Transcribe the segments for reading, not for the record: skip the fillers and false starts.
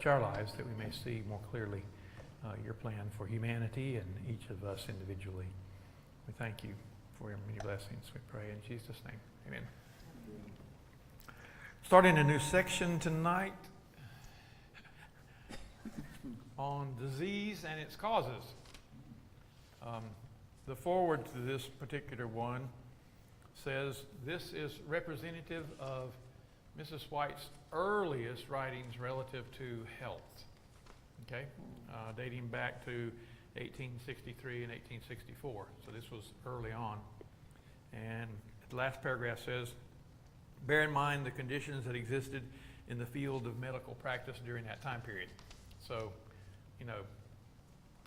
our lives that we may see more clearly your plan for humanity and each of us individually. We thank you for your many blessings. We pray in Jesus' name. Amen. Starting a new section tonight on disease and its causes. The foreword to this particular one says, this is representative of Mrs. White's earliest writings relative to health, okay, dating back to 1863 and 1864. So this was early on. And the last paragraph says, bear in mind the conditions that existed in the field of medical practice during that time period. So,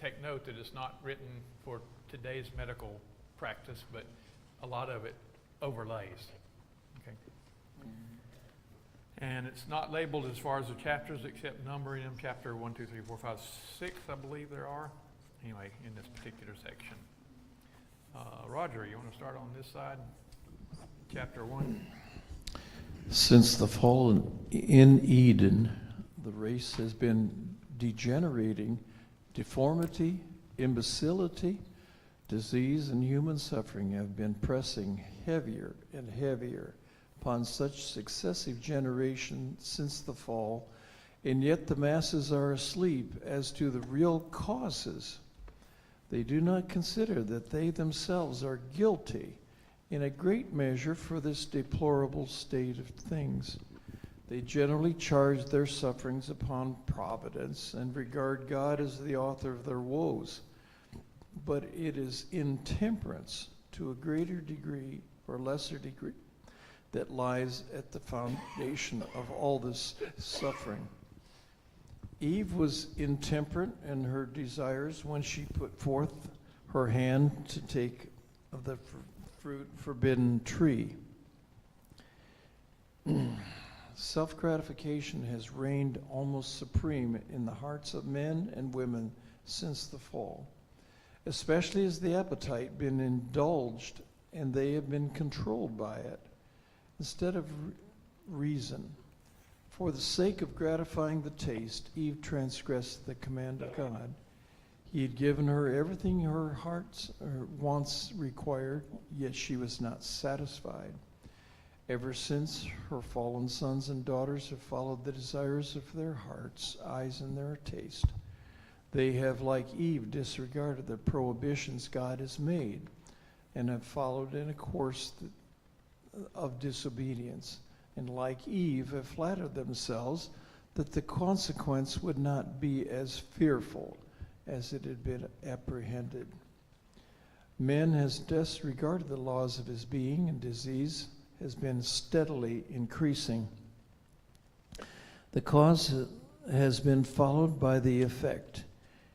take note that it's not written for today's medical practice, but a lot of it overlays. Okay. And it's not labeled as far as the chapters, except numbering them, chapter 1, 2, 3, 4, 5, 6, I believe there are. Anyway, in this particular section. Roger, you want to start on this side? Chapter 1. Since the fall in Eden, the race has been degenerating. Deformity, imbecility, disease, and human suffering have been pressing heavier and heavier upon such successive generations since the fall, and yet the masses are asleep as to the real causes. They do not consider that they themselves are guilty in a great measure for this deplorable state of things. They generally charge their sufferings upon providence and regard God as the author of their woes. But it is intemperance to a greater degree or lesser degree that lies at the foundation of all this suffering. Eve was intemperate in her desires when she put forth her hand to take of the fruit forbidden tree. Self-gratification has reigned almost supreme in the hearts of men and women since the fall, especially as the appetite been indulged and they have been controlled by it instead of reason. For the sake of gratifying the taste, Eve transgressed the command of God. He had given her everything her heart's wants required, yet she was not satisfied. Ever since, her fallen sons and daughters have followed the desires of their hearts, eyes, and their taste. They have, like Eve, disregarded the prohibitions God has made and have followed in a course of disobedience. And like Eve, have flattered themselves that the consequence would not be as fearful as it had been apprehended. Man has disregarded the laws of his being, and disease has been steadily increasing. The cause has been followed by the effect.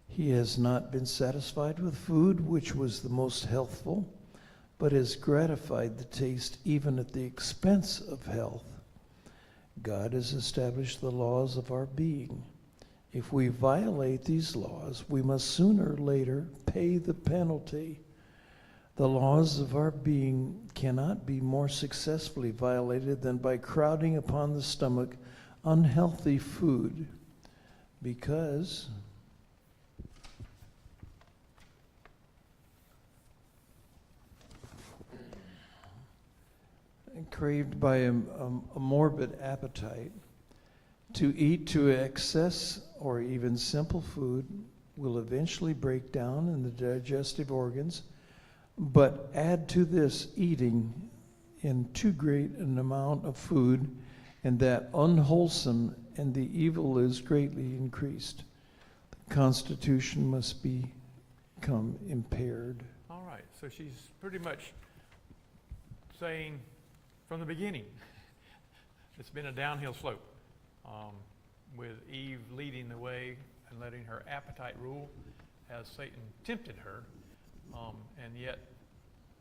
He has not been satisfied with food, which was the most healthful, but has gratified the taste even at the expense of health. God has established the laws of our being. If we violate these laws, we must sooner or later pay the penalty. The laws of our being cannot be more successfully violated than by crowding upon the stomach unhealthy food, because craved by a morbid appetite. To eat to excess or even simple food will eventually break down in the digestive organs, but add to this eating in too great an amount of food, and that unwholesome, and the evil is greatly increased. The constitution must become impaired. All right, so she's pretty much saying from the beginning, it's been a downhill slope, with Eve leading the way and letting her appetite rule as Satan tempted her, and yet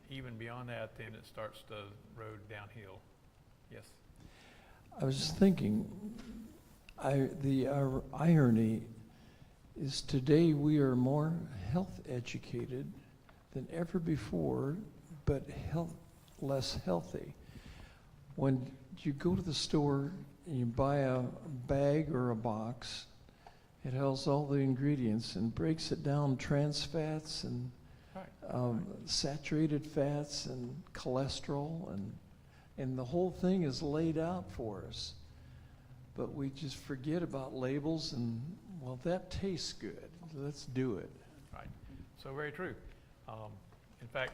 even beyond that, then it starts the road downhill. Yes? I was just thinking, the irony is today we are more health educated than ever before, but less healthy. When you go to the store and you buy a bag or a box It has all the ingredients and breaks it down, trans fats and Right. saturated fats and cholesterol, and the whole thing is laid out for us. But we just forget about labels and, well, that tastes good. Let's do it. Right. So very true. In fact,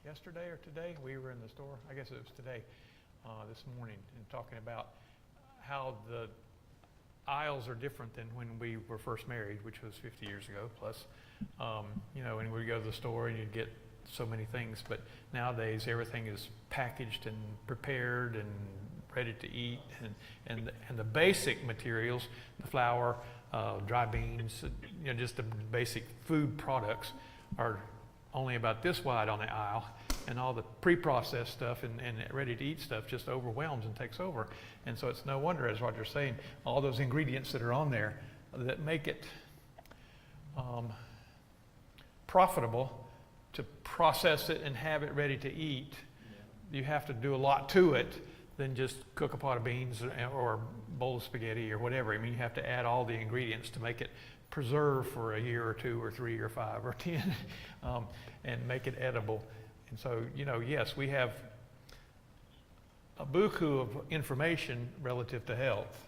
yesterday or today, we were in the store, I guess it was today, this morning, and talking about how the aisles are different than when we were first married, which was 50 years ago plus. You know, when we go to the store and you get so many things, but nowadays everything is packaged and prepared and ready to eat, and the basic materials, the flour, dry beans, you know, just the basic food products are only about this wide on the aisle, and all the pre-processed stuff and ready-to-eat stuff just overwhelms and takes over. And so it's no wonder, as Roger's saying, all those ingredients that are on there that make it profitable to process it and have it ready to eat. You have to do a lot to it than just cook a pot of beans or a bowl of spaghetti or whatever. I mean, you have to add all the ingredients to make it preserve for a year or 2 or 3 or 5 or 10 and make it edible. And so, you know, yes, we have a buku of information relative to health,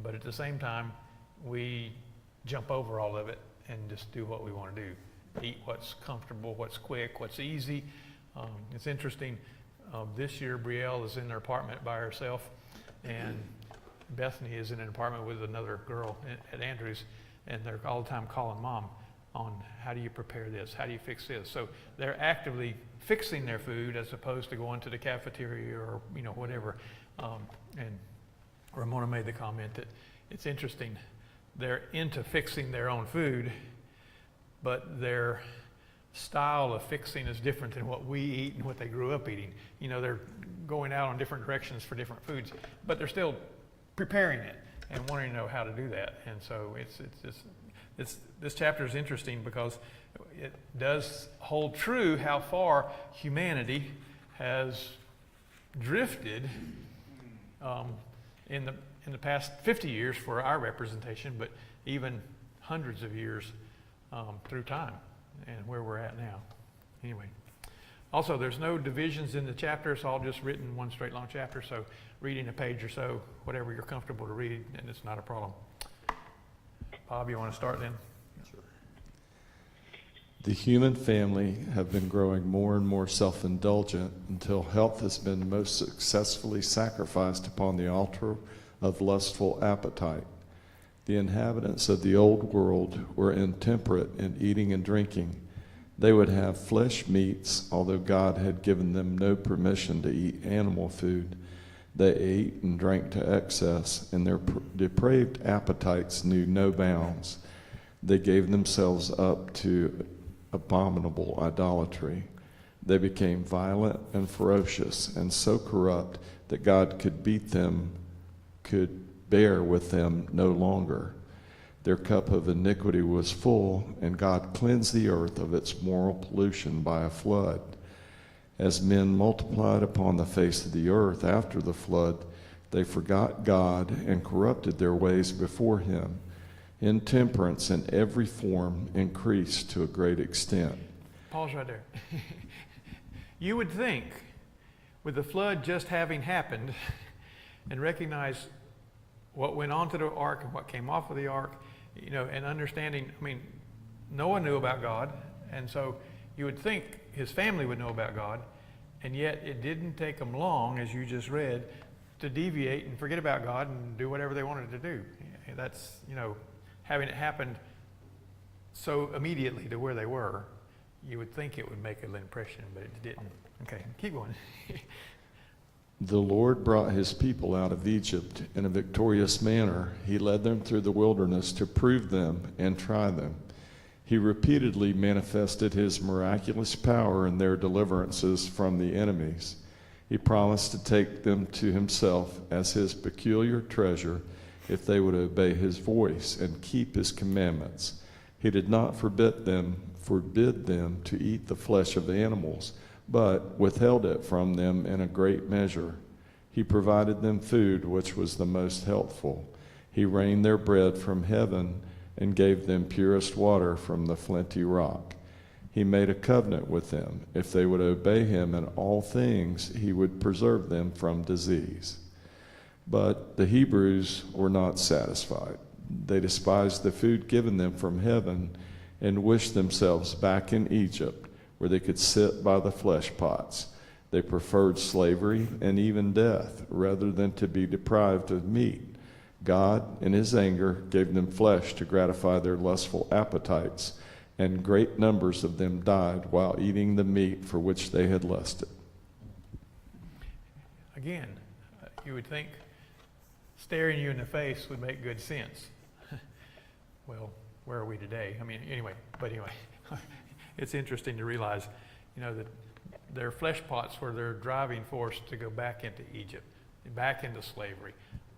but at the same time, we jump over all of it and just do what we want to do. Eat what's comfortable, what's quick, what's easy. It's interesting, this year Brielle is in her apartment by herself, and Bethany is in an apartment with another girl at Andrews, and they're all the time calling Mom on how do you prepare this, how do you fix this. So they're actively fixing their food as opposed to going to the cafeteria or, you know, whatever. And Ramona made the comment that it's interesting, they're into fixing their own food, but their style of fixing is different than what we eat and what they grew up eating. You know, they're going out on different directions for different foods, but they're still preparing it and wanting to know how to do that. And so this chapter is interesting because it does hold true how far humanity has drifted in the past 50 years for our representation, but even hundreds of years through time and where we're at now. Anyway, also there's no divisions in the chapter. It's all just written one straight long chapter, so reading a page or so, whatever you're comfortable to read, and it's not a problem. Bob, you want to start then? Sure. The human family have been growing more and more self-indulgent until health has been most successfully sacrificed upon the altar of lustful appetite. The inhabitants of the old world were intemperate in eating and drinking. They would have flesh meats, although God had given them no permission to eat animal food. They ate and drank to excess, and their depraved appetites knew no bounds. They gave themselves up to abominable idolatry. They became violent and ferocious, and so corrupt that God could bear with them no longer. Their cup of iniquity was full, and God cleansed the earth of its moral pollution by a flood. As men multiplied upon the face of the earth after the flood, they forgot God and corrupted their ways before him. Intemperance in every form increased to a great extent. Pause right there. You would think, with the flood just having happened, and recognize what went onto the ark and what came off of the ark, you know, and understanding, I mean, Noah knew about God, and so you would think his family would know about God, and yet it didn't take them long, as you just read, to deviate and forget about God and do whatever they wanted to do. And that's, you know, having it happen so immediately to where they were, you would think it would make an impression, but it didn't. Okay, keep going. The Lord brought his people out of Egypt in a victorious manner. He led them through the wilderness to prove them and try them. He repeatedly manifested his miraculous power in their deliverances from the enemies. He promised to take them to himself as his peculiar treasure if they would obey his voice and keep his commandments. He did not forbid them to eat the flesh of animals, but withheld it from them in a great measure. He provided them food which was the most healthful. He rained their bread from heaven and gave them purest water from the flinty rock. He made a covenant with them. If they would obey him in all things, he would preserve them from disease. But the Hebrews were not satisfied. They despised the food given them from heaven and wished themselves back in Egypt, where they could sit by the flesh pots. They preferred slavery and even death rather than to be deprived of meat. God, in his anger, gave them flesh to gratify their lustful appetites, and great numbers of them died while eating the meat for which they had lusted. Again, you would think staring you in the face would make good sense. Well, where are we today? I mean, anyway, it's interesting to realize, that their flesh pots were their driving force to go back into Egypt, back into slavery,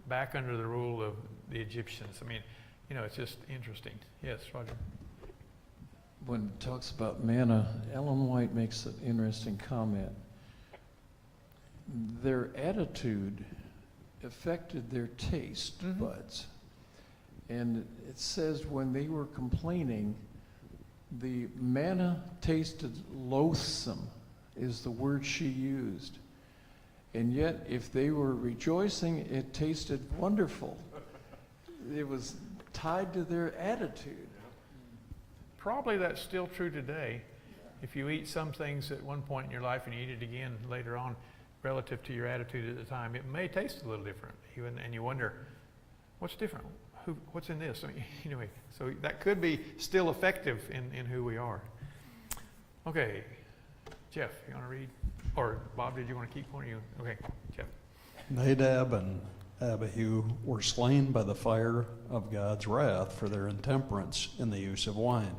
back under the rule of the Egyptians. I mean, it's just interesting. Yes, Roger. When it talks about manna, Ellen White makes an interesting comment. Their attitude affected their taste buds. And it says when they were complaining, the manna tasted loathsome, is the word she used. And yet, if they were rejoicing, it tasted wonderful. It was tied to their attitude. Probably that's still true today. If you eat some things at one point in your life and you eat it again later on, relative to your attitude at the time, it may taste a little different. And you wonder, what's different? What's in this? I mean, anyway, so that could be still effective in who we are. Okay, Jeff, you want to read? Or Bob, did you want to keep going? Okay, Jeff. Nadab and Abihu were slain by the fire of God's wrath for their intemperance in the use of wine.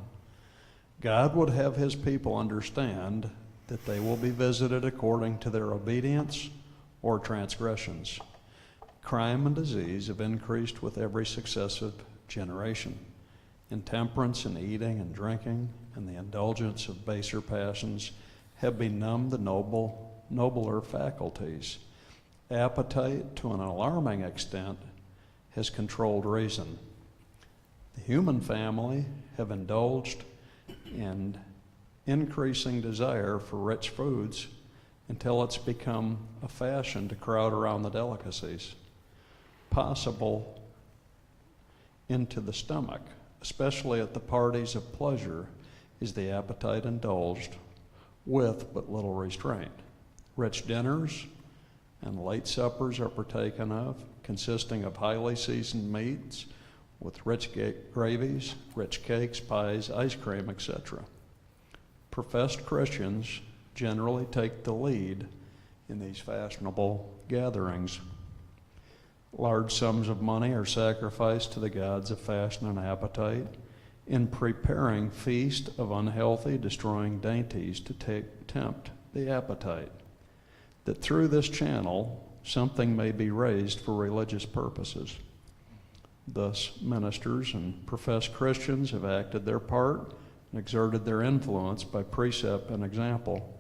God would have his people understand that they will be visited according to their obedience or transgressions. Crime and disease have increased with every successive generation. Intemperance in eating and drinking and the indulgence of baser passions have benumbed the nobler faculties. Appetite, to an alarming extent, has controlled reason. The human family have indulged in increasing desire for rich foods until it's become a fashion to crowd around the delicacies possible into the stomach, especially at the parties of pleasure, is the appetite indulged with but little restraint. Rich dinners and late suppers are partaken of, consisting of highly seasoned meats with rich gravies, rich cakes, pies, ice cream, etc. Professed Christians generally take the lead in these fashionable gatherings. Large sums of money are sacrificed to the gods of fashion and appetite in preparing feast of unhealthy, destroying dainties to tempt the appetite, that through this channel something may be raised for religious purposes. Thus, ministers and professed Christians have acted their part and exerted their influence by precept and example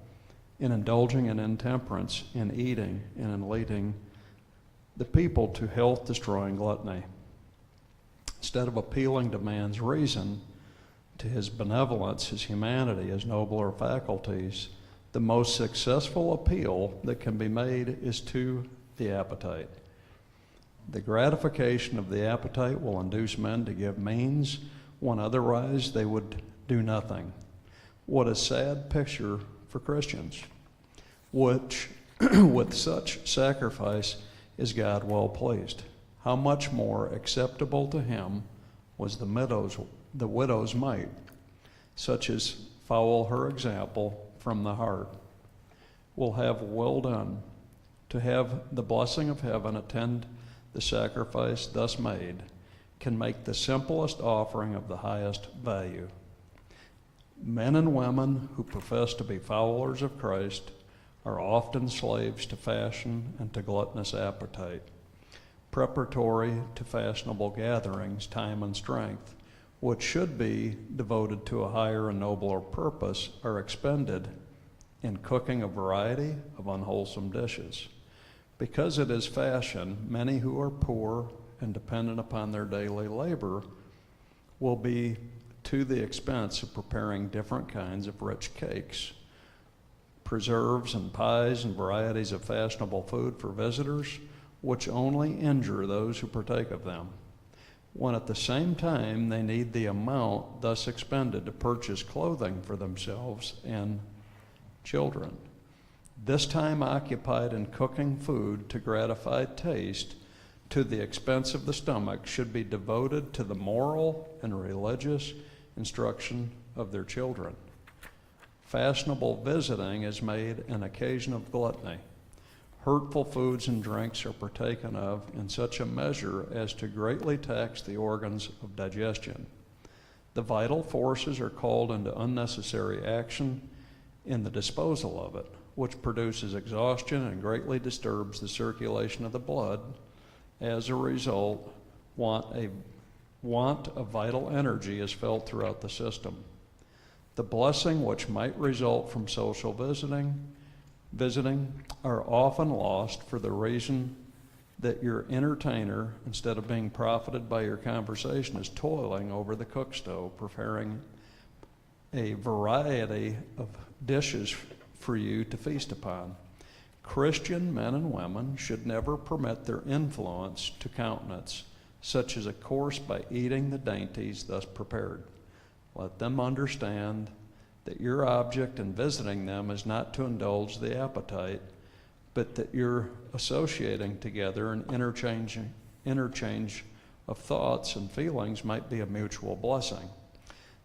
in indulging in intemperance, in eating, and in leading the people to health-destroying gluttony. Instead of appealing to man's reason, to his benevolence, his humanity, his nobler faculties, the most successful appeal that can be made is to the appetite. The gratification of the appetite will induce men to give means when otherwise they would do nothing. What a sad picture for Christians, which with such sacrifice is God well pleased. How much more acceptable to him was the widow's mite, such as follow her example from the heart, will have well done, to have the blessing of heaven attend the sacrifice thus made, can make the simplest offering of the highest value. Men and women who profess to be followers of Christ are often slaves to fashion and to gluttonous appetite. Preparatory to fashionable gatherings, time and strength, which should be devoted to a higher and nobler purpose, are expended in cooking a variety of unwholesome dishes. Because it is fashion, many who are poor and dependent upon their daily labor will be to the expense of preparing different kinds of rich cakes, preserves and pies and varieties of fashionable food for visitors, which only injure those who partake of them, when at the same time they need the amount thus expended to purchase clothing for themselves and children. This time occupied in cooking food to gratify taste to the expense of the stomach should be devoted to the moral and religious instruction of their children. Fashionable visiting is made an occasion of gluttony. Hurtful foods and drinks are partaken of in such a measure as to greatly tax the organs of digestion. The vital forces are called into unnecessary action in the disposal of it, which produces exhaustion and greatly disturbs the circulation of the blood. As a result, want of vital energy is felt throughout the system. The blessing which might result from social visiting are often lost for the reason that your entertainer, instead of being profited by your conversation, is toiling over the cook stove, preparing a variety of dishes for you to feast upon. Christian men and women should never permit their influence to countenance such as a course by eating the dainties thus prepared. Let them understand that your object in visiting them is not to indulge the appetite, but that you're associating together and interchange of thoughts and feelings might be a mutual blessing.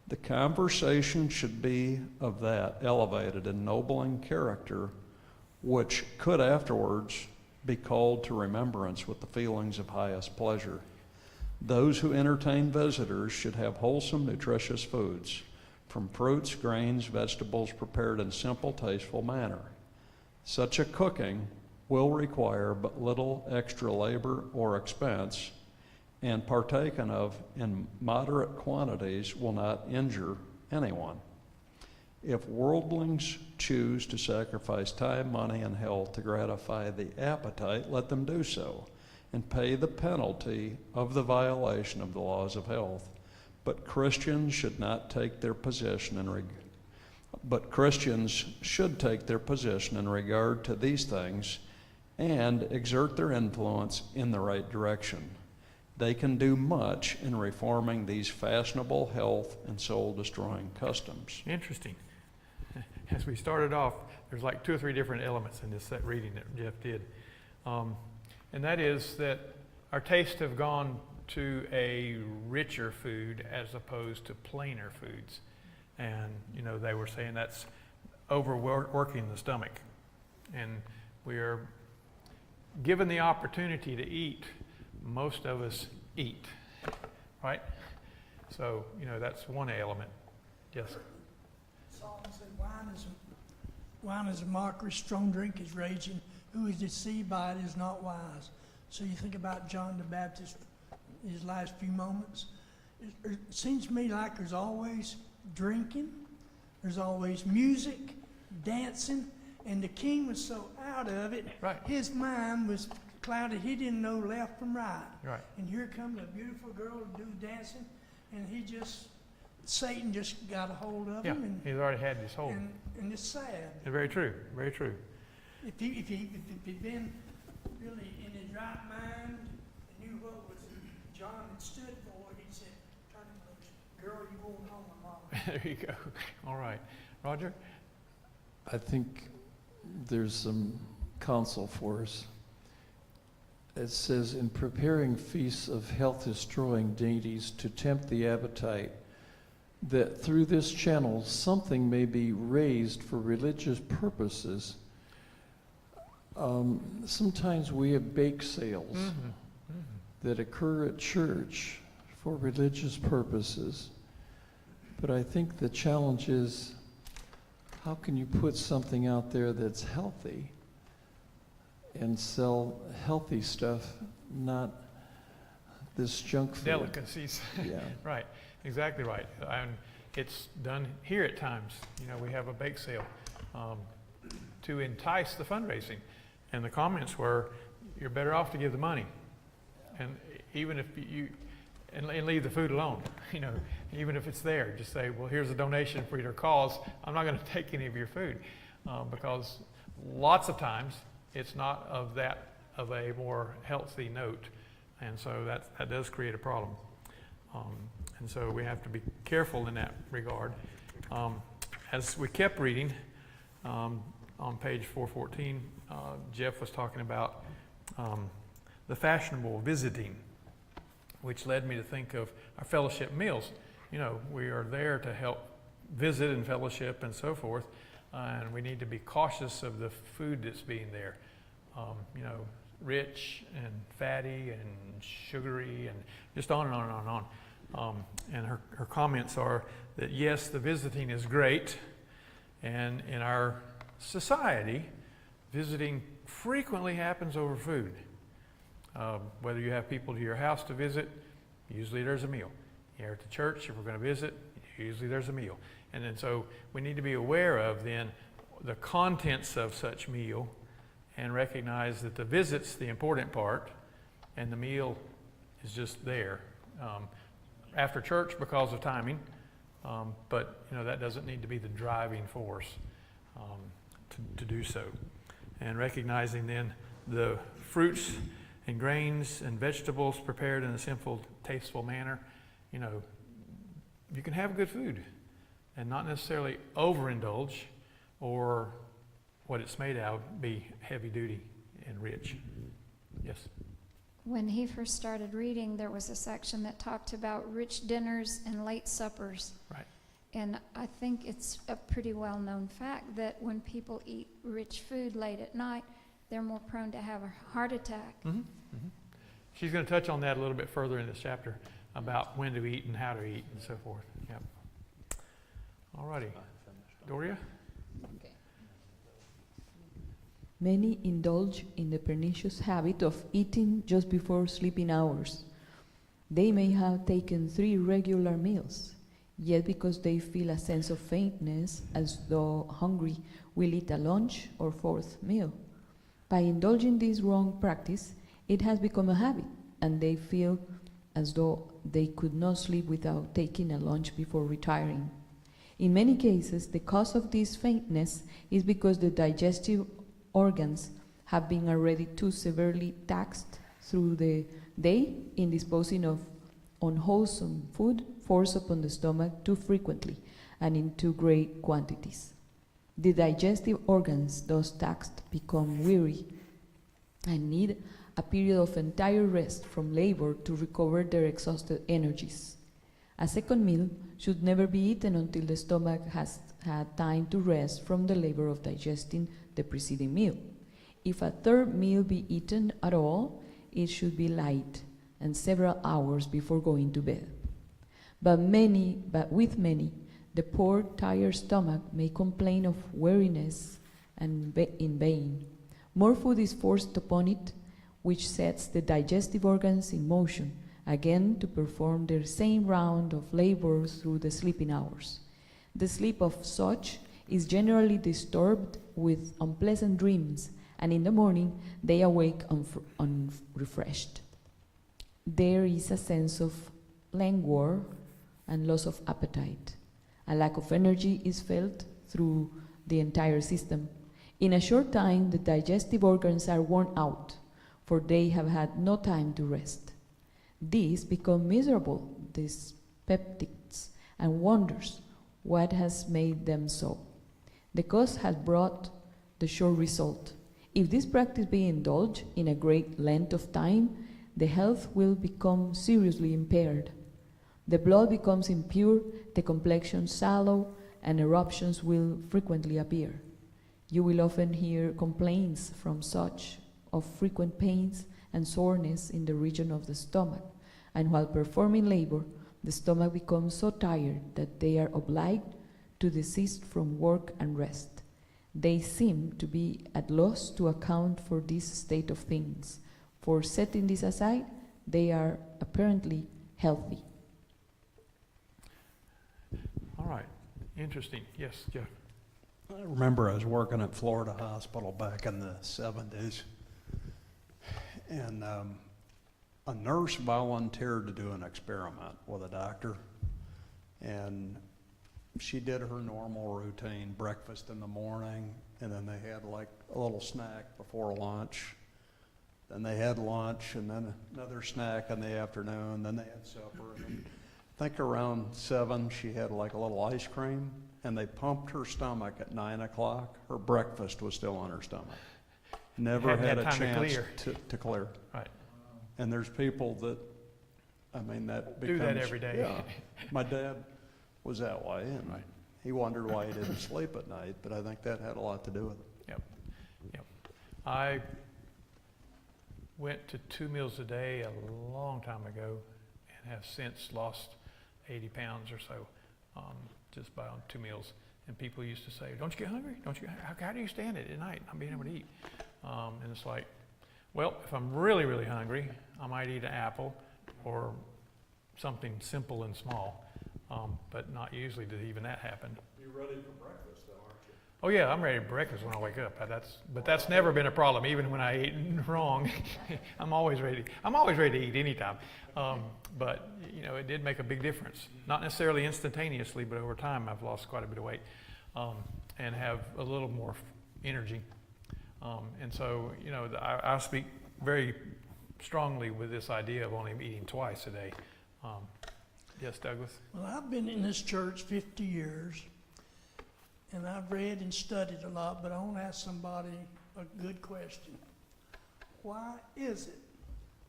The conversation should be of that elevated, ennobling character, which could afterwards be called to remembrance with the feelings of highest pleasure. Those who entertain visitors should have wholesome, nutritious foods, from fruits, grains, vegetables prepared in simple, tasteful manner. Such a cooking will require but little extra labor or expense, and partaken of in moderate quantities will not injure anyone. If worldlings choose to sacrifice time, money, and health to gratify the appetite, let them do so, and pay the penalty of the violation of the laws of health. But Christians should take their position in regard to these things and exert their influence in the right direction. They can do much in reforming these fashionable, health, and soul-destroying customs. Interesting. As we started off, there's like 2 or 3 different elements in this set reading that Jeff did. And that is that our tastes have gone to a richer food as opposed to plainer foods. And, you know, they were saying that's overworking the stomach. And we are given the opportunity to eat. Most of us eat, right? So, you know, that's one element. Yes? Solomon said, wine is a mockery, strong drink is raging. Who is deceived by it is not wise. So you think about John the Baptist, his last few moments. It seems to me like there's always drinking, there's always music, dancing, and the king was so out of it, Right. his mind was clouded, he didn't know left from right. Right. And here comes a beautiful girl to do dancing, and Satan just got a hold of Yeah, him. he's already had this hold. And it's sad. Very true, very true. If he'd been really in his right mind and knew what was John had stood for, he'd said, turn him loose. Girl, you going home with mama. There you go. All right. Roger? I think there's some counsel for us. It says, in preparing feasts of health-destroying dainties to tempt the appetite, that through this channel something may be raised for religious purposes. Sometimes we have bake sales that occur at church for religious purposes. But I think the challenge is, how can you put something out there that's healthy and sell healthy stuff, not this junk food? Delicacies. Yeah. Right. Exactly right. And it's done here at times. You know, we have a bake sale to entice the fundraising. And the comments were, you're better off to give the money. And even if and leave the food alone, even if it's there, just say, well, here's a donation for your cause. I'm not going to take any of your food, because lots of times it's not of a more healthy note, and so that does create a problem. And so we have to be careful in that regard. As we kept reading, on page 414, Jeff was talking about the fashionable visiting, which led me to think of our fellowship meals. We are there to help visit and fellowship and so forth, and we need to be cautious of the food that's being there. Rich and fatty and sugary and just on and on and on and on. And her comments are that yes, the visiting is great, and in our society, visiting frequently happens over food. Whether you have people to your house to visit, usually there's a meal. You're at the church, if we're going to visit, usually there's a meal. And then so we need to be aware of then the contents of such meal and recognize that the visit's the important part and the meal is just there. After church because of timing, but that doesn't need to be the driving force to do so. And recognizing then the fruits and grains and vegetables prepared in a simple, tasteful manner. You can have good food and not necessarily overindulge, or what it's made out of be heavy duty and rich. Yes? When he first started reading, there was a section that talked about rich dinners and late suppers. Right. And I think it's a pretty well-known fact that when people eat rich food late at night, they're more prone to have a heart attack. Mm-hmm. Mm-hmm. She's going to touch on that a little bit further in this chapter about when to eat and how to eat and so forth. Yep. All righty. Doria? Many indulge in the pernicious habit of eating just before sleeping hours. They may have taken 3 regular meals, yet because they feel a sense of faintness, as though hungry, will eat a lunch or 4th meal. By indulging this wrong practice, it has become a habit, and they feel as though they could not sleep without taking a lunch before retiring. In many cases, the cause of this faintness is because the digestive organs have been already too severely taxed through the day in disposing of unwholesome food forced upon the stomach too frequently and in too great quantities. The digestive organs, thus taxed, become weary and need a period of entire rest from labor to recover their exhausted energies. A second meal should never be eaten until the stomach has had time to rest from the labor of digesting the preceding meal. If a third meal be eaten at all, it should be light and several hours before going to bed. But with many, the poor, tired stomach may complain of weariness and in vain. More food is forced upon it, which sets the digestive organs in motion, again to perform their same round of labor through the sleeping hours. The sleep of such is generally disturbed with unpleasant dreams, and in the morning they awake unrefreshed. There is a sense of languor and loss of appetite. A lack of energy is felt through the entire system. In a short time, the digestive organs are worn out, for they have had no time to rest. These become miserable, dyspeptics, and wonders what has made them so. The cause has brought the sure result. If this practice be indulged in a great length of time, the health will become seriously impaired. The blood becomes impure, the complexion sallow, and eruptions will frequently appear. You will often hear complaints from such of frequent pains and soreness in the region of the stomach, and while performing labor, the stomach becomes so tired that they are obliged to desist from work and rest. They seem to be at loss to account for this state of things, for setting this aside, they are apparently healthy. All right. Interesting. Yes, Jeff. I remember I was working at Florida Hospital back in the 70s, and a nurse volunteered to do an experiment with a doctor, and she did her normal routine, breakfast in the morning, and then they had like a little snack before lunch. Then they had lunch, and then another snack in the afternoon, then they had supper. And then, I think around 7, she had like a little ice cream, and they pumped her stomach at 9 o'clock. Her breakfast was still on her stomach. Never Hadn't had had a time to chance clear. to clear. Right. And there's people that, I mean, that Do becomes... that every day. Yeah. My dad was that way, and Right. he wondered why he didn't sleep at night, but I think that had a lot to do with it. I went to 2 meals a day a long time ago and have since lost 80 pounds or so just by on 2 meals. And people used to say, don't you get hungry? Don't you? How do you stand it at night not being able to eat? And it's like, well, if I'm really, really hungry, I might eat an apple or something simple and small, but not usually does even that happen. You're ready for breakfast, though, aren't you? Oh yeah, I'm ready for breakfast when I wake up. But that's never been a problem, even when I eat wrong. I'm always ready to eat anytime. But you know, it did make a big difference. Not necessarily instantaneously, but over time, I've lost quite a bit of weight and have a little more energy. And so, you know, I speak very strongly with this idea of only eating twice a day. Yes, Douglas? Well, I've been in this church 50 years, and I've read and studied a lot, but I want to ask somebody a good question. Why is it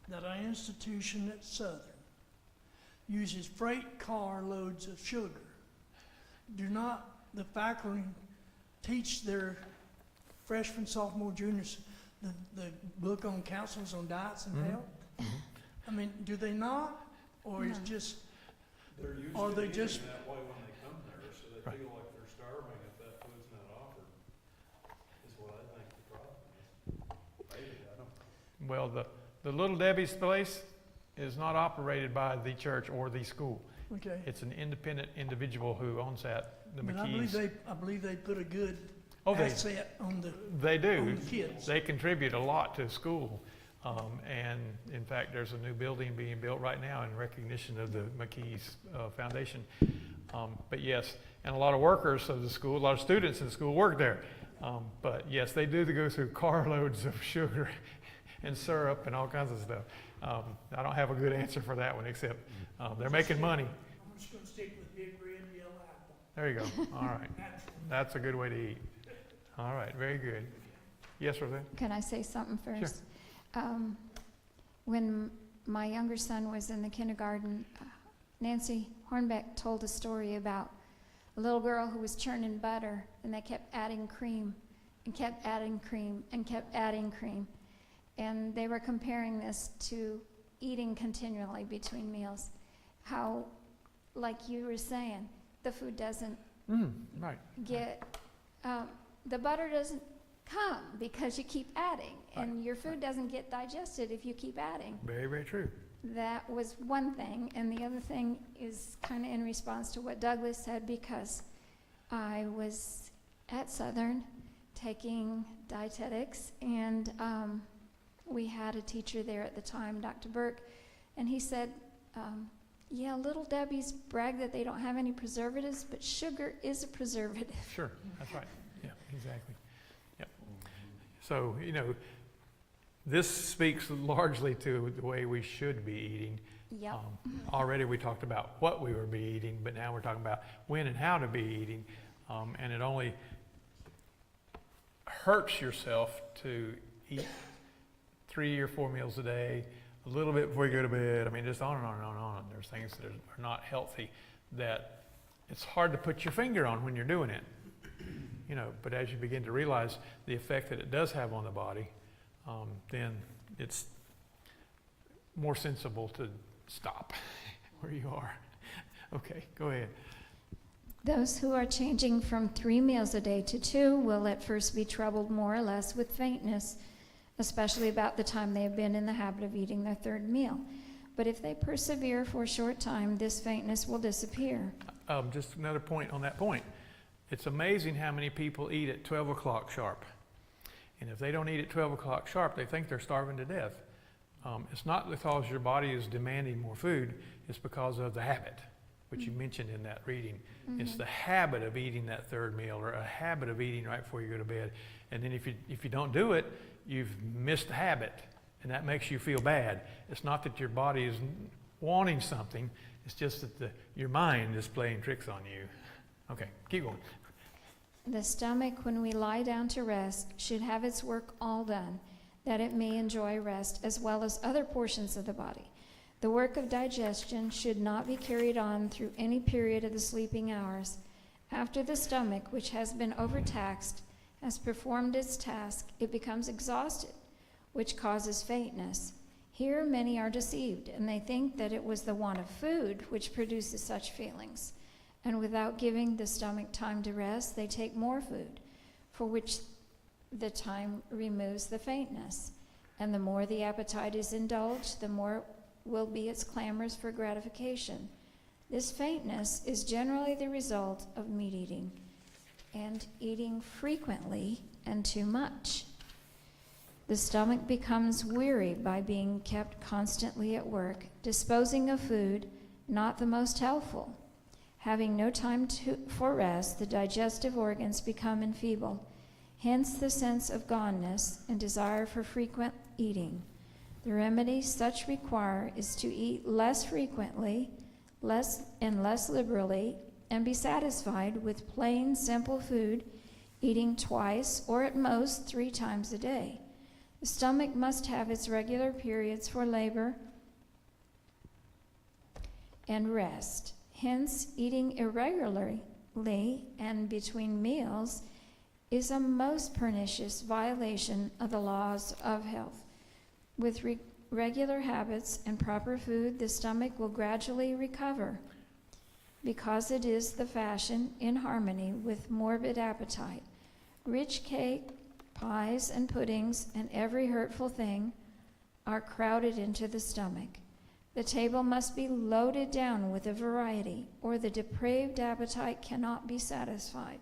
that our institution at Southern uses freight car loads of sugar? Do not the faculty teach their freshmen, sophomore, juniors the book on counsels on diets and health? I mean, do they not? Or is just, They're used Or to they eating just- that way when they come there, so they Right. feel like they're starving if that food's not offered, is what I think the problem is. Maybe, I don't. Well, the Little Debbie's place is not operated by the church or the school. okay. It's an independent individual who owns that, the But I McKees. believe they put a good Oh, asset on the they do. on the kids. They contribute a lot to school. And in fact, there's a new building being built right now in recognition of the McKees Foundation. But yes, and a lot of workers of the school, a lot of students in the school work there. But yes, they do go through carloads of sugar and syrup and all kinds of stuff. I don't have a good answer for that one, except they're making money. I'm just gonna stick with big red and yellow apple. There you go. All right. That's a good way to eat. All right. Very good. Yes, Roseanne? Can I say something first? When my younger son was in the kindergarten, Nancy Hornbeck told a story about a little girl who was churning butter, and they kept adding cream and kept adding cream and kept adding cream. And they were comparing this to eating continually between meals. How, like you were saying, the food doesn't Right. get, the butter doesn't come because you keep adding, and your food doesn't get digested if you keep adding. Very, very true. That was one thing, and the other thing is kind of in response to what Douglas said, because I was at Southern taking dietetics, and we had a teacher there at the time, Dr. Burke, and he said, yeah, Little Debbie's brag that they don't have any preservatives, but sugar is a preservative. Sure. That's right. Yeah, exactly. Yep. So, you know, this speaks largely to the way we should be eating. Yep. Already we talked about what we were be eating, but now we're talking about when and how to be eating. And it only hurts yourself to eat 3 or 4 meals a day, a little bit before you go to bed. I mean, just on and on and on and on. There's things that are not healthy that it's hard to put your finger on when you're doing it. You know, but as you begin to realize the effect that it does have on the body, then it's more sensible to stop where you are. Okay, go ahead. Those who are changing from 3 meals a day to 2 will at first be troubled more or less with faintness, especially about the time they have been in the habit of eating their 3rd meal. But if they persevere for a short time, this faintness will disappear. Just another point on that point. It's amazing how many people eat at 12 o'clock sharp. And if they don't eat at 12 o'clock sharp, they think they're starving to death. It's not because your body is demanding more food, it's because of the habit, which you mentioned in that reading. It's the habit of eating that third meal, or a habit of eating right before you go to bed. And then if you don't do it, you've missed the habit, and that makes you feel bad. It's not that your body is wanting something, it's just that your mind is playing tricks on you. Okay, keep going. The stomach, when we lie down to rest, should have its work all done, that it may enjoy rest as well as other portions of the body. The work of digestion should not be carried on through any period of the sleeping hours. After the stomach, which has been overtaxed, has performed its task, it becomes exhausted, which causes faintness. Here many are deceived, and they think that it was the want of food which produces such feelings. And without giving the stomach time to rest, they take more food, for which the time removes the faintness. And the more the appetite is indulged, the more will be its clamors for gratification. This faintness is generally the result of meat eating, and eating frequently and too much. The stomach becomes weary by being kept constantly at work, disposing of food not the most healthful. Having no time for rest, the digestive organs become enfeebled. Hence the sense of goneness and desire for frequent eating. The remedy such require is to eat less frequently, less liberally, and be satisfied with plain, simple food, eating twice or at most 3 times a day. The stomach must have its regular periods for labor and rest. Hence, eating irregularly and between meals is a most pernicious violation of the laws of health. With regular habits and proper food, the stomach will gradually recover, because it is the fashion in harmony with morbid appetite. Rich cake, pies, and puddings, and every hurtful thing are crowded into the stomach. The table must be loaded down with a variety, or the depraved appetite cannot be satisfied.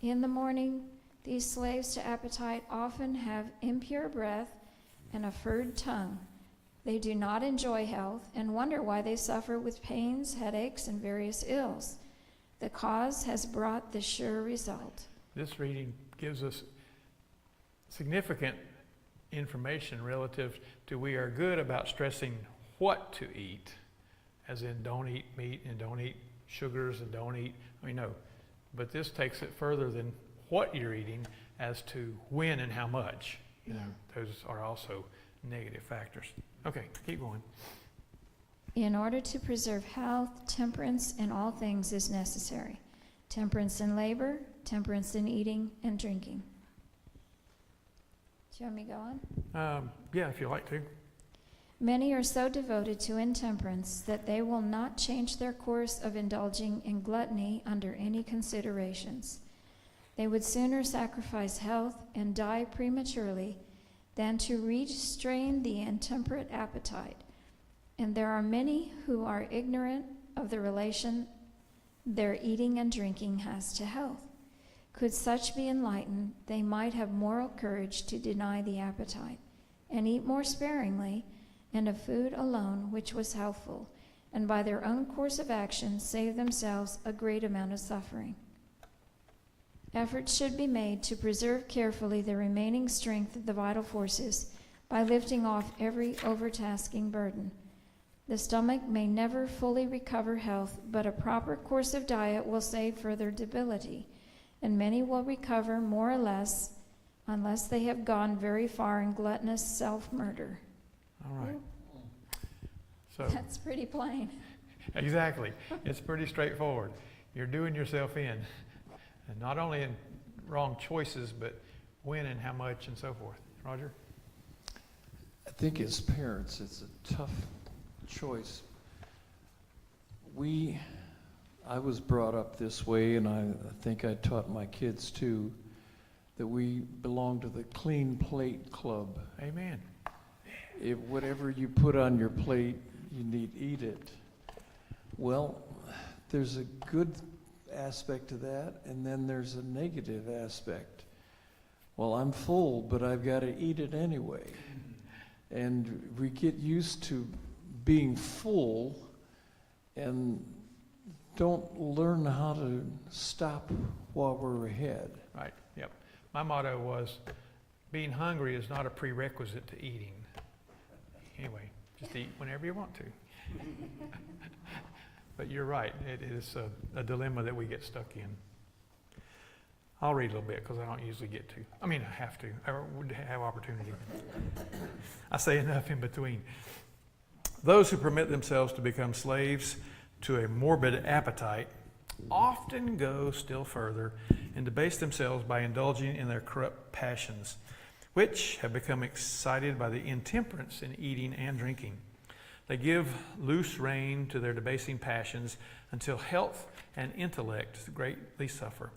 In the morning, these slaves to appetite often have impure breath and a furred tongue. They do not enjoy health and wonder why they suffer with pains, headaches, and various ills. The cause has brought the sure result. This reading gives us significant information relative to we are good about stressing what to eat, as in don't eat meat and don't eat sugars and don't eat, but this takes it further than what you're eating as to when and how much. Those are also negative factors. Okay, keep going. In order to preserve health, temperance in all things is necessary. Temperance in labor, temperance in eating and drinking. Do you want me to go on? Yeah, if you like to. Many are so devoted to intemperance that they will not change their course of indulging in gluttony under any considerations. They would sooner sacrifice health and die prematurely than to restrain the intemperate appetite. And there are many who are ignorant of the relation their eating and drinking has to health. Could such be enlightened, they might have moral courage to deny the appetite and eat more sparingly and of food alone which was healthful, and by their own course of action save themselves a great amount of suffering. Efforts should be made to preserve carefully the remaining strength of the vital forces by lifting off every overtasking burden. The stomach may never fully recover health, but a proper course of diet will save further debility, and many will recover more or less unless they have gone very far in gluttonous self-murder. All right. So That's pretty plain. exactly. It's pretty straightforward. You're doing yourself in, and not only in wrong choices, but when and how much and so forth. Roger? I think as parents, it's a tough choice. I was brought up this way, and I think I taught my kids too, that we belong to the Clean Plate Club. Amen. Whatever you put on your plate, you need to eat it. Well, there's a good aspect to that, and then there's a negative aspect. Well, I'm full, but I've got to eat it anyway. And we get used to being full and don't learn how to stop while we're ahead. Right, yep. My motto was, being hungry is not a prerequisite to eating. Anyway, just eat whenever you want to. But you're right, it is a dilemma that we get stuck in. I'll read a little bit because I don't usually get to. I mean, I have to. I would have opportunity. I say enough in between. Those who permit themselves to become slaves to a morbid appetite often go still further and debase themselves by indulging in their corrupt passions, which have become excited by the intemperance in eating and drinking. They give loose rein to their debasing passions until health and intellect greatly suffer.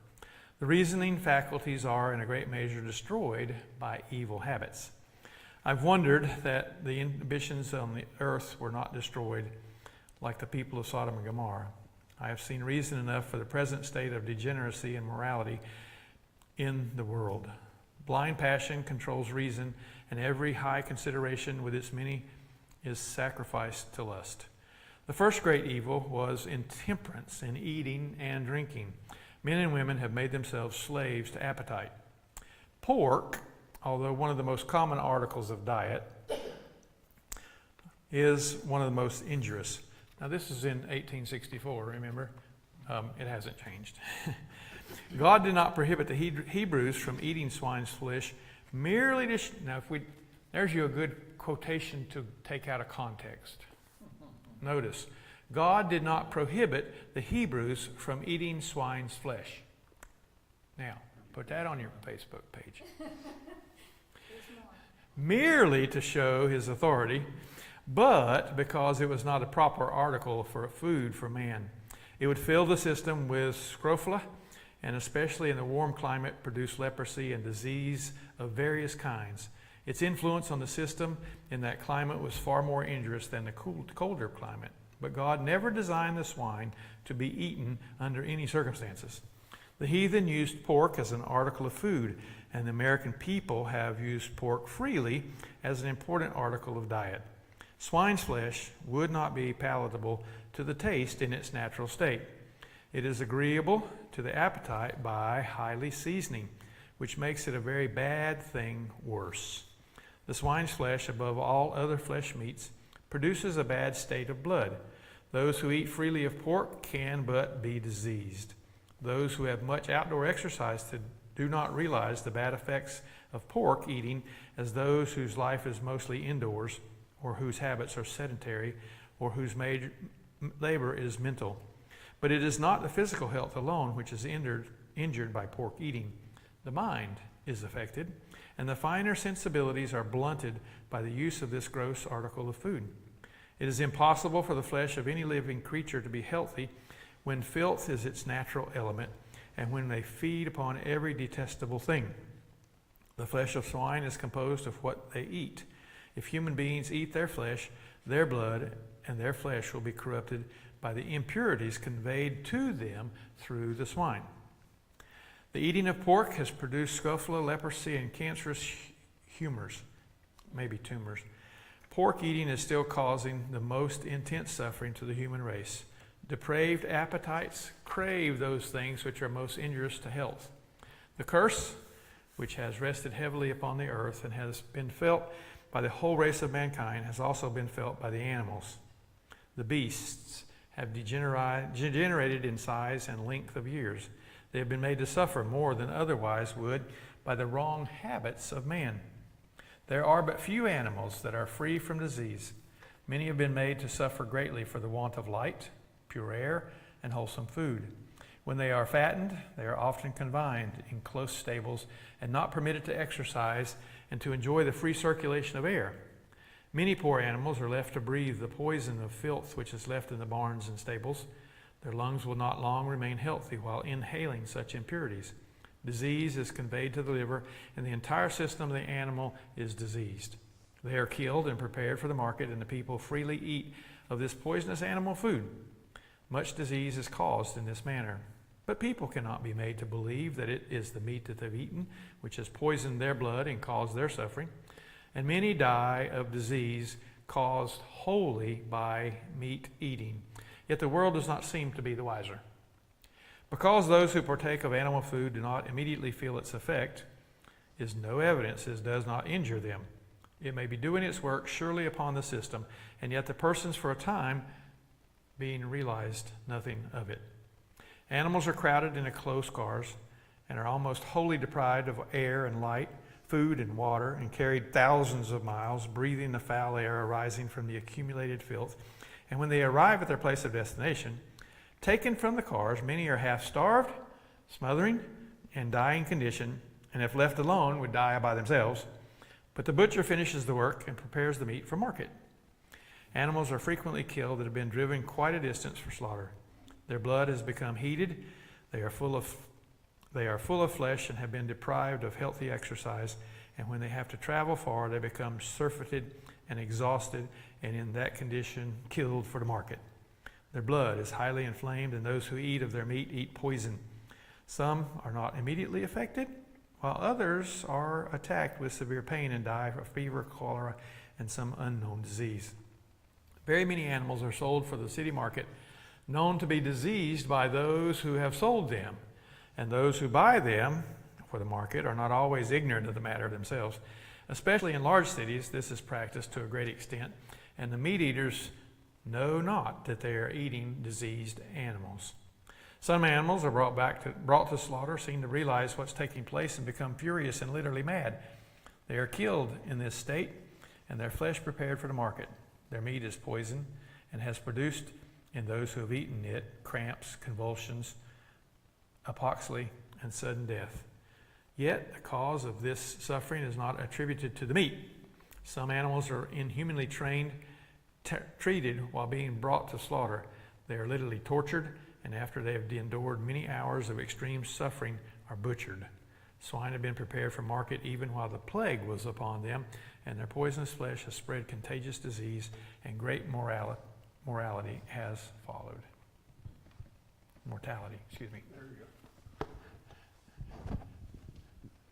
The reasoning faculties are in a great measure destroyed by evil habits. I've wondered that the inhibitions on the earth were not destroyed like the people of Sodom and Gomorrah. I have seen reason enough for the present state of degeneracy and morality in the world. Blind passion controls reason, and every high consideration with its many is sacrificed to lust. The first great evil was intemperance in eating and drinking. Men and women have made themselves slaves to appetite. Pork, although one of the most common articles of diet, is one of the most injurious. Now, this is in 1864, remember? It hasn't changed. God did not prohibit the Hebrews from eating swine's flesh merely to... Now, there's you a good quotation to take out of context. Notice, God did not prohibit the Hebrews from eating swine's flesh. Now, put that on your Facebook page. Merely to show his authority, but because it was not a proper article for food for man. It would fill the system with scrofula, and especially in the warm climate, produce leprosy and disease of various kinds. Its influence on the system in that climate was far more injurious than the colder climate. But God never designed the swine to be eaten under any circumstances. The heathen used pork as an article of food, and the American people have used pork freely as an important article of diet. Swine's flesh would not be palatable to the taste in its natural state. It is agreeable to the appetite by highly seasoning, which makes it a very bad thing worse. The swine's flesh, above all other flesh meats, produces a bad state of blood. Those who eat freely of pork can but be diseased. Those who have much outdoor exercise do not realize the bad effects of pork eating as those whose life is mostly indoors, or whose habits are sedentary, or whose labor is mental. But it is not the physical health alone which is injured by pork eating. The mind is affected, and the finer sensibilities are blunted by the use of this gross article of food. It is impossible for the flesh of any living creature to be healthy when filth is its natural element, and when they feed upon every detestable thing. The flesh of swine is composed of what they eat. If human beings eat their flesh, their blood and their flesh will be corrupted by the impurities conveyed to them through the swine. The eating of pork has produced scrofula, leprosy, and cancerous humors, maybe tumors. Pork eating is still causing the most intense suffering to the human race. Depraved appetites crave those things which are most injurious to health. The curse, which has rested heavily upon the earth and has been felt by the whole race of mankind, has also been felt by the animals. The beasts have degenerated in size and length of years. They have been made to suffer more than otherwise would by the wrong habits of man. There are but few animals that are free from disease. Many have been made to suffer greatly for the want of light, pure air, and wholesome food. When they are fattened, they are often confined in close stables and not permitted to exercise and to enjoy the free circulation of air. Many poor animals are left to breathe the poison of filth which is left in the barns and stables. Their lungs will not long remain healthy while inhaling such impurities. Disease is conveyed to the liver, and the entire system of the animal is diseased. They are killed and prepared for the market, and the people freely eat of this poisonous animal food. Much disease is caused in this manner. But people cannot be made to believe that it is the meat that they've eaten which has poisoned their blood and caused their suffering. and many die of disease caused wholly by meat eating. Yet the world does not seem to be the wiser. Because those who partake of animal food do not immediately feel its effect, is no evidence it does not injure them. It may be doing its work surely upon the system, and yet the persons for a time being realized nothing of it. Animals are crowded into close cars and are almost wholly deprived of air and light, food and water, and carried thousands of miles, breathing the foul air arising from the accumulated filth. And when they arrive at their place of destination, taken from the cars, many are half starved, smothering, and dying condition, and if left alone would die by themselves. But the butcher finishes the work and prepares the meat for market. Animals are frequently killed that have been driven quite a distance for slaughter. Their blood has become heated. They are full of flesh and have been deprived of healthy exercise. And when they have to travel far, they become surfeited and exhausted, and in that condition, killed for the market. Their blood is highly inflamed, and those who eat of their meat eat poison. Some are not immediately affected, while others are attacked with severe pain and die of fever, cholera, and some unknown disease. Very many animals are sold for the city market, known to be diseased by those who have sold them. And those who buy them for the market are not always ignorant of the matter themselves. Especially in large cities, this is practiced to a great extent, and the meat eaters know not that they are eating diseased animals. Some animals are brought to slaughter, seem to realize what's taking place, and become furious and literally mad. They are killed in this state, and their flesh prepared for the market. Their meat is poisoned and has produced in those who have eaten it cramps, convulsions, apoplexy, and sudden death. Yet the cause of this suffering is not attributed to the meat. Some animals are inhumanly treated while being brought to slaughter. They are literally tortured, and after they have endured many hours of extreme suffering, are butchered. Swine have been prepared for market even while the plague was upon them, and their poisonous flesh has spread contagious disease, and great mortality has followed. There you go.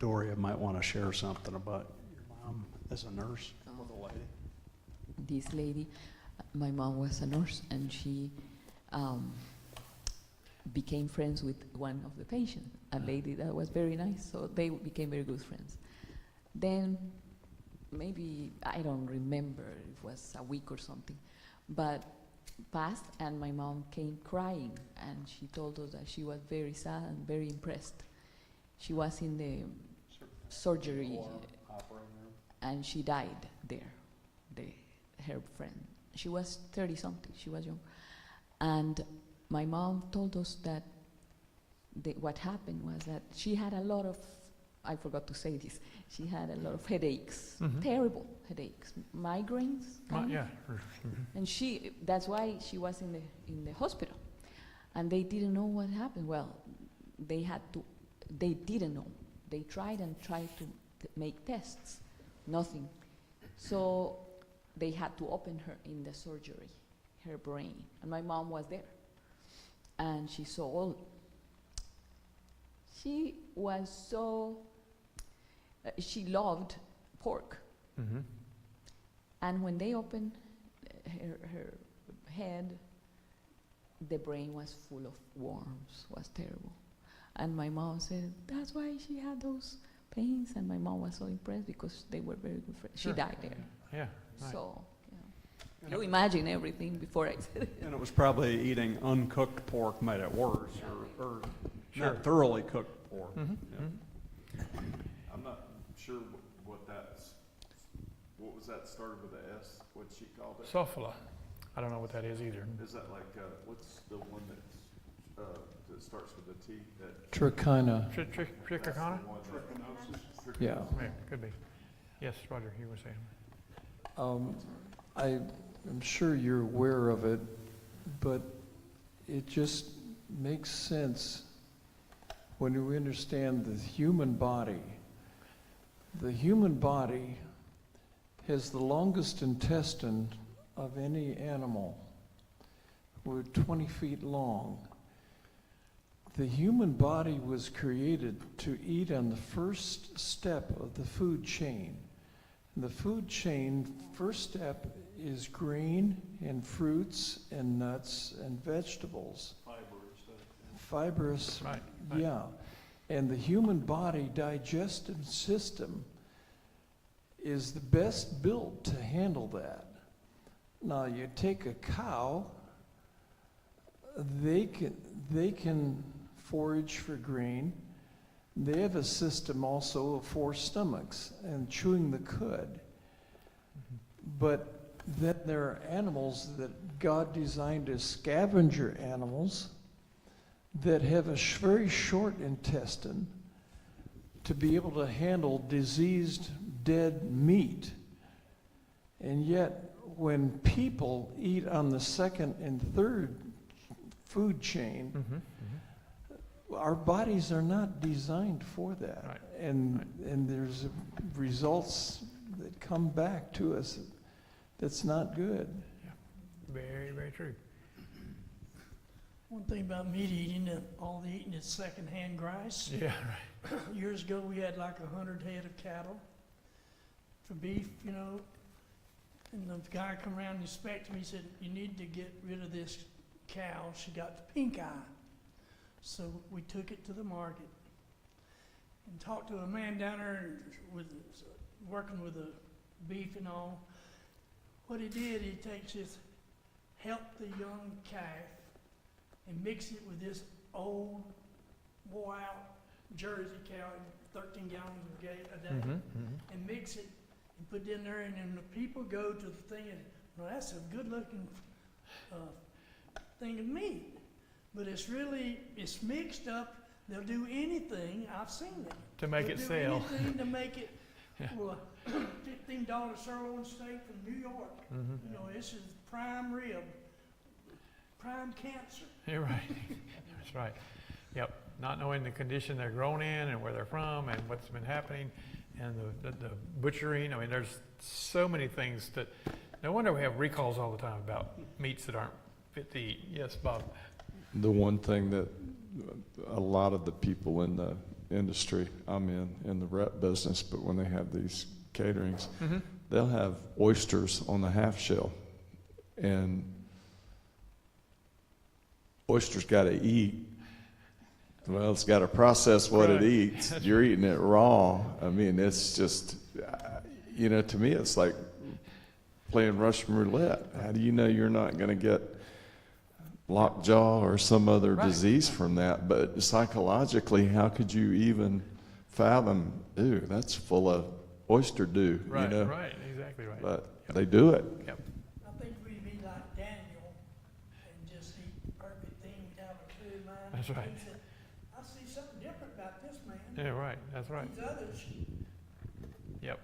Doria might want to share something about your mom as a nurse with a lady. This lady, my mom was a nurse, and she became friends with one of the patients, a lady that was very nice, so they became very good friends. Then, maybe, I don't remember, it was a week or something, but passed, and my mom came crying, and she told us that she was very sad and very impressed. She was in the surgery, and she died there, her friend. She was 30-something, she was young. And my mom told us that what happened was that she had a lot of, I forgot to say this, she had a lot of headaches, terrible headaches, migraines, kind of. And that's why she was in the hospital. And they didn't know what happened. Well, they didn't know. They tried to make tests, nothing. So they had to open her in the surgery, her brain. And my mom was there. And she saw all. She was so, she loved pork. And when they opened her head, the brain was full of worms, was terrible. And my mom said, that's why she had those pains. And my mom was so impressed because they were very good friends. She died there. Yeah. Right. So, you imagine everything before I said it. And it was probably eating uncooked pork made it worse, or not thoroughly cooked pork. I'm not sure what was that started with an S? What she called it? Sophila. I don't know what that is either. Is that like, what's the one that starts with a T? Trichina. Trichina? Yeah. Yeah, could be. Yes, Roger, you were saying. I'm sure you're aware of it, but it just makes sense when we understand the human body. The human body has the longest intestine of any animal. We're 20 feet long. The human body was created to eat on the first step of the food chain. The food chain, first step is green and fruits and nuts and vegetables. Fibrous, Right. yeah. And the human body digestive system is the best built to handle that. Now, you take a cow, they can forage for grain. They have a system also of 4 stomachs and chewing the cud. But then there are animals that God designed as scavenger animals that have a very short intestine to be able to handle diseased, dead meat. And yet, when people eat on the second and third food chain, our bodies are not designed for that. Right. And there's results that come back to us that's not good. Very, very true. One thing about meat eating, all the eating is secondhand grass. Yeah, right. Years ago, we had like 100 head of cattle for beef, you know. And the guy come around and inspected me, he said, "You need to get rid of this cow. She got the pink eye." So we took it to the market and talked to a man down there working with the beef and all. What he did, he takes this healthy young calf and mix it with this old, wore-out Jersey cow, 13 gallons of a day, and mix it and put it in there, and then the people go to the thing and, well, that's a good-looking thing of meat. But it's mixed up. They'll do anything, I've seen it. To make it They'll sell. do anything to make it, Yeah. well, $15 sirloin steak from New York. You know, this is prime rib, prime cancer. You're right. That's right. Yep. Not knowing the condition they're grown in and where they're from and what's been happening and the butchering. I mean, there's so many things that, no wonder we have recalls all the time about meats that aren't fit to eat. Yes, Bob. The one thing that a lot of the people in the industry, I'm in the rep business, but when they have these caterings, they'll have oysters on the half shell. And oysters got to eat. Well, it's got to process what it eats. You're eating it raw. I mean, it's just, to me, it's like playing Russian roulette. How do you know you're not going to get lockjaw or some other disease from that? But psychologically, how could you even fathom, ooh, that's full of oyster dew, Right, right, exactly right. But they do it. Yep. I think we'd be like Daniel and just eat perfect thing, we'd have a clear mind. That's right. He said, I see something different about this man. Yeah, right. That's right. These others, Yep.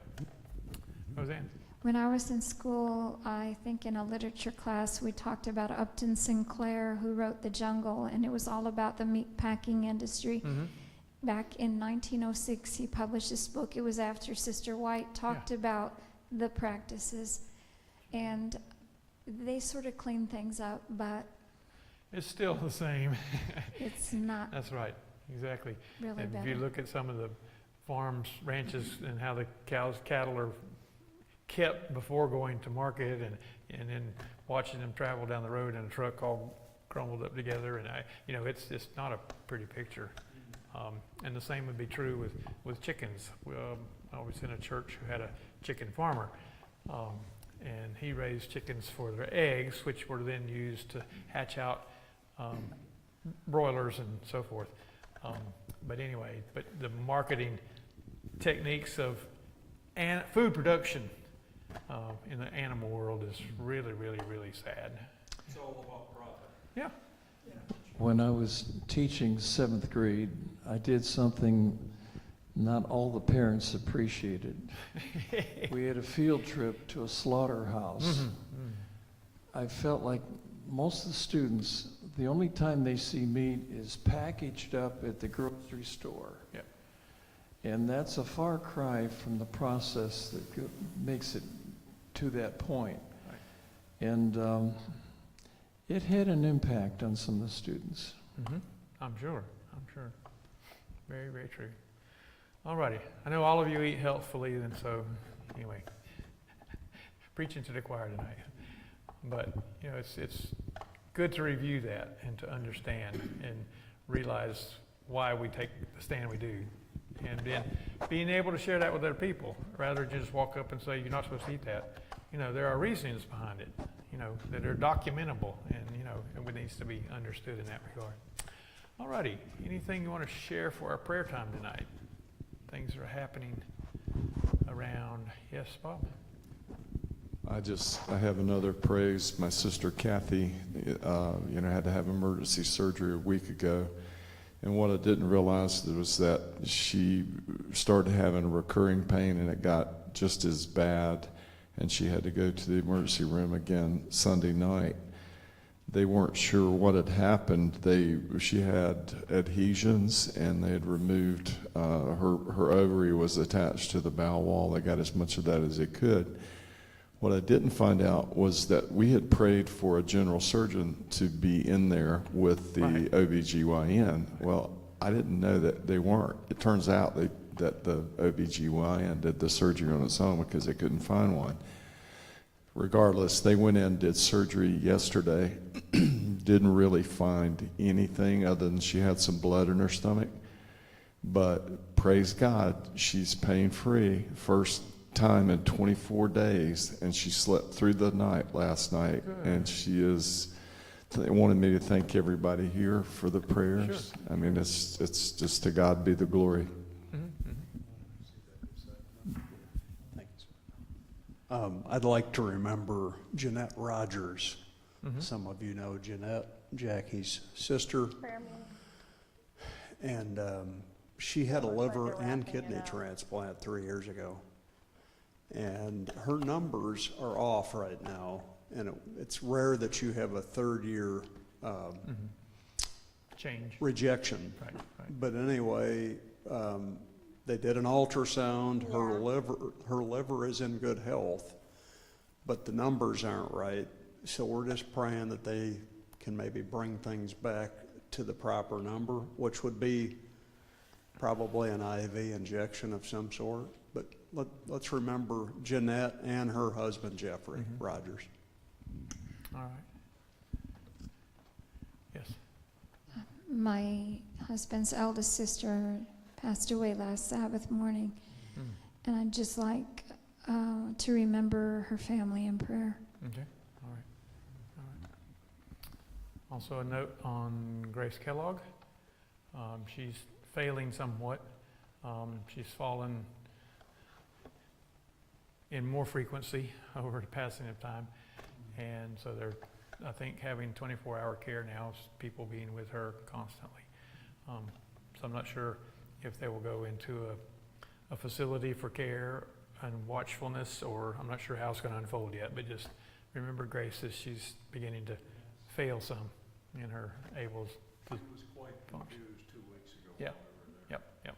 Roseanne? When I was in school, I think in a literature class, we talked about Upton Sinclair, who wrote The Jungle, and it was all about the meat packing industry. Back in 1906, he published this book. It was after Sister White talked about the practices, and they sort of cleaned things up, but It's still the same. it's not That's right. Exactly. really And if better. you look at some of the farms, ranches, and how the cattle are kept before going to market, and then watching them travel down the road in a truck all crumbled up together, and it's not a pretty picture. And the same would be true with chickens. I was in a church who had a chicken farmer, and he raised chickens for their eggs, which were then used to hatch out broilers and so forth. But anyway, the marketing techniques of food production in the animal world is really, really, really sad. It's all about profit. Yeah. When I was teaching 7th grade, I did something not all the parents appreciated. We had a field trip to a slaughterhouse. I felt like most of the students, the only time they see meat is packaged up at the grocery store. Yep. And that's a far cry from the process that makes it to that point. Right. And it had an impact on some of the students. I'm sure. Very, very true. All righty. I know all of you eat healthfully, and so anyway, preaching to the choir tonight. But, you know, it's good to review that and to understand and realize why we take the stand we do. And then being able to share that with other people, rather than just walk up and say, you're not supposed to eat that. You know, there are reasons behind it, you know, that are documentable, and, you know, it needs to be understood in that regard. All righty, anything you want to share for our prayer time tonight? Things that are happening around. Yes, Bob? I have another praise. My sister Kathy, had to have emergency surgery a week ago. And what I didn't realize was that she started having recurring pain, and it got just as bad, and she had to go to the emergency room again Sunday night. They weren't sure what had happened. She had adhesions, and they had removed her ovary was attached to the bowel wall. They got as much of that as they could. What I didn't find out was that we had prayed for a general surgeon to be in there with the Right. OBGYN. Well, I didn't know that they weren't. It turns out that the OBGYN did the surgery on its own because they couldn't find one. Regardless, they went in, did surgery yesterday, didn't really find anything other than she had some blood in her stomach. But praise God, she's pain-free. First time in 24 days, and she slept through the night last night. Good. And she is, they wanted me to thank everybody here for the prayers. Sure. I mean, it's just to God be the glory. I'd like to remember Jeanette Rogers. Mhm. Some of you know Jeanette, Jackie's sister. And she had a liver and kidney transplant 3 years ago. And her numbers are off right now. And it's rare that you have a third-year Change. rejection. Right, right. But anyway, they did an ultrasound. Her liver is in good health, but the numbers aren't right. So we're just praying that they can maybe bring things back to the proper number, which would be probably an IV injection of some sort. But let's remember Jeanette and her husband Jeffrey Rogers. All right. Yes. My husband's eldest sister passed away last Sabbath morning, and I'd just like to remember her family in prayer. Okay. All right. All right. Also a note on Grace Kellogg. She's failing somewhat. She's fallen in more frequency over the passing of time. And so they're, I think, having 24-hour care now, people being with her constantly. So I'm not sure if they will go into a facility for care and watchfulness, or I'm not sure how it's going to unfold yet, but just remember Grace as she's beginning to fail some in her able to She was quite function. confused 2 weeks ago. Yeah. Yep.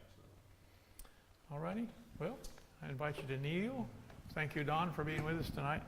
All righty. Well, I invite you to kneel. Thank you, Don, for being with us tonight.